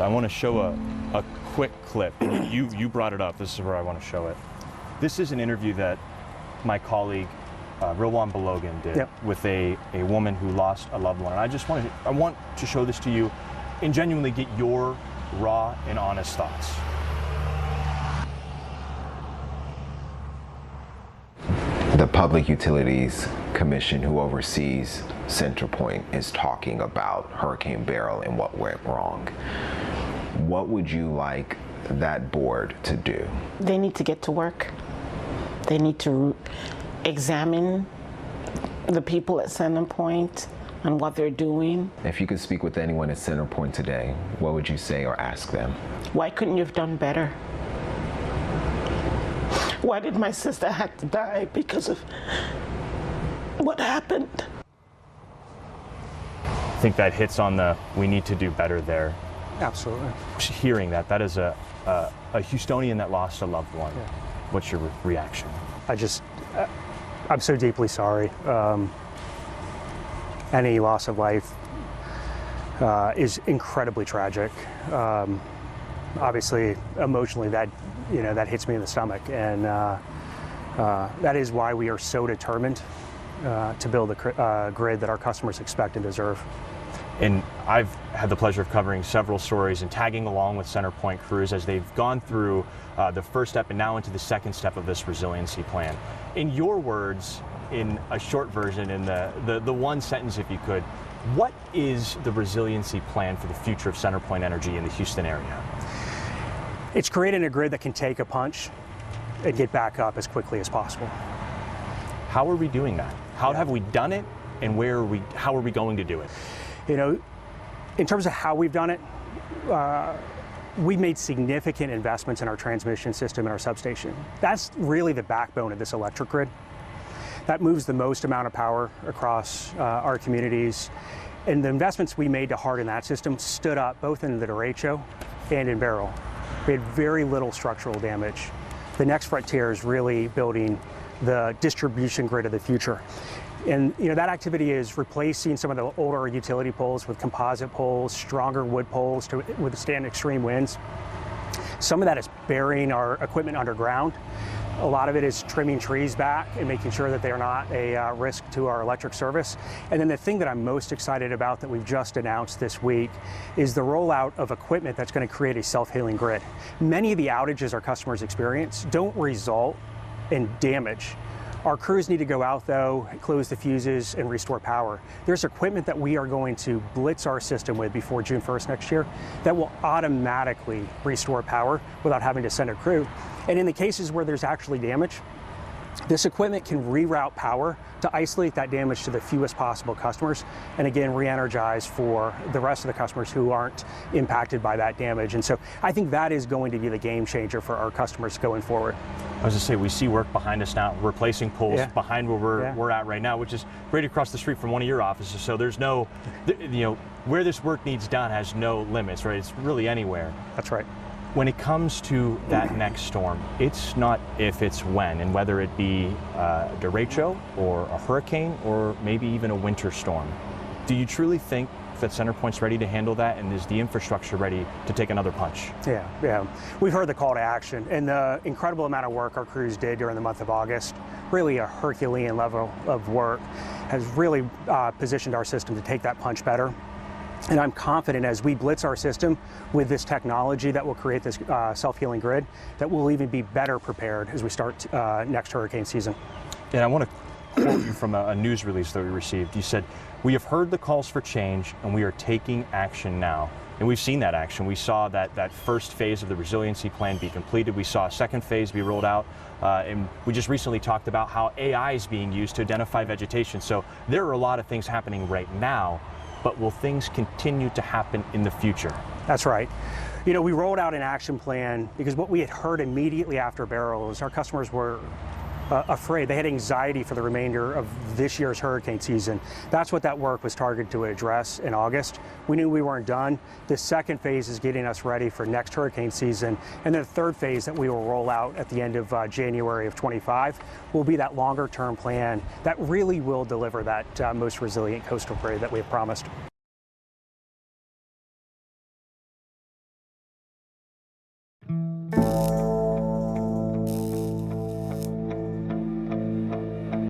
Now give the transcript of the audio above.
I want to show a quick clip. You brought it up. This is where I want to show it. This is an interview that my colleague Rilwan Balogan did with a woman who lost a loved one. And I want to show this to you and genuinely get your raw and honest thoughts. The Public Utilities Commission, who oversees CenterPoint, is talking about Hurricane Beryl and what went wrong. What would you like that board to do? They need to get to work. They need to examine the people at CenterPoint and what they're doing. If you could speak with anyone at CenterPoint today, what would you say or ask them? Why couldn't you have done better? Why did my sister have to die because of what happened? I think that hits on the we need to do better there. Absolutely. Hearing that is a Houstonian that lost a loved one. Yeah. What's your reaction? I'm so deeply sorry. Any loss of life is incredibly tragic. Obviously, emotionally, that hits me in the stomach, and that is why we are so determined to build a grid that our customers expect and deserve. And I've had the pleasure of covering several stories and tagging along with CenterPoint crews as they've gone through the first step and now into the second step of this resiliency plan. In your words, in a short version, in the one sentence, if you could, what is the resiliency plan for the future of CenterPoint Energy in the Houston area? It's creating a grid that can take a punch and get back up as quickly as possible. How are we doing that? How have we done it, and how are we going to do it? In terms of how we've done it, we've made significant investments in our transmission system and our substation. That's really the backbone of this electric grid. That moves the most amount of power across our communities. And the investments we made to harden that system stood up both in the derecho and in Beryl. We had very little structural damage. The next frontier is really building the distribution grid of the future. And that activity is replacing some of the older utility poles with composite poles, stronger wood poles to withstand extreme winds. Some of that is burying our equipment underground. A lot of it is trimming trees back and making sure that they are not a risk to our electric service. And then the thing that I'm most excited about that we've just announced this week is the rollout of equipment that's going to create a self-healing grid. Many of the outages our customers experience don't result in damage. Our crews need to go out, though, close the fuses, and restore power. There's equipment that we are going to blitz our system with before June 1st next year that will automatically restore power without having to send a crew. And in the cases where there's actually damage, this equipment can reroute power to isolate that damage to the fewest possible customers, and again, re-energize for the rest of the customers who aren't impacted by that damage. And so I think that is going to be the game changer for our customers going forward. I was going to say, we see work behind us now, replacing poles behind where we're at right now, which is right across the street from one of your offices. So there's no, where this work needs done has no limits, right? It's really anywhere. That's right. When it comes to that next storm, it's not if, it's when, and whether it be a derecho or a hurricane or maybe even a winter storm. Do you truly think that CenterPoint's ready to handle that, and is the infrastructure ready to take another punch? Yeah. We've heard the call to action, and the incredible amount of work our crews did during the month of August, really a Herculean level of work, has really positioned our system to take that punch better. And I'm confident as we blitz our system with this technology that will create this self-healing grid, that we'll even be better prepared as we start next hurricane season. And I want to quote you from a news release that we received. You said, "We have heard the calls for change and we are taking action now." And we've seen that action. We saw that first phase of the resiliency plan be completed. We saw a second phase be rolled out. And we just recently talked about how AI is being used to identify vegetation. So there are a lot of things happening right now. But will things continue to happen in the future? That's right. We rolled out an action plan because what we had heard immediately after Beryl is our customers were afraid. They had anxiety for the remainder of this year's hurricane season. That's what that work was targeted to address in August. We knew we weren't done. The second phase is getting us ready for next hurricane season. And then the third phase that we will roll out at the end of January of 25 will be that longer term plan that really will deliver that most resilient coastal grid that we have promised.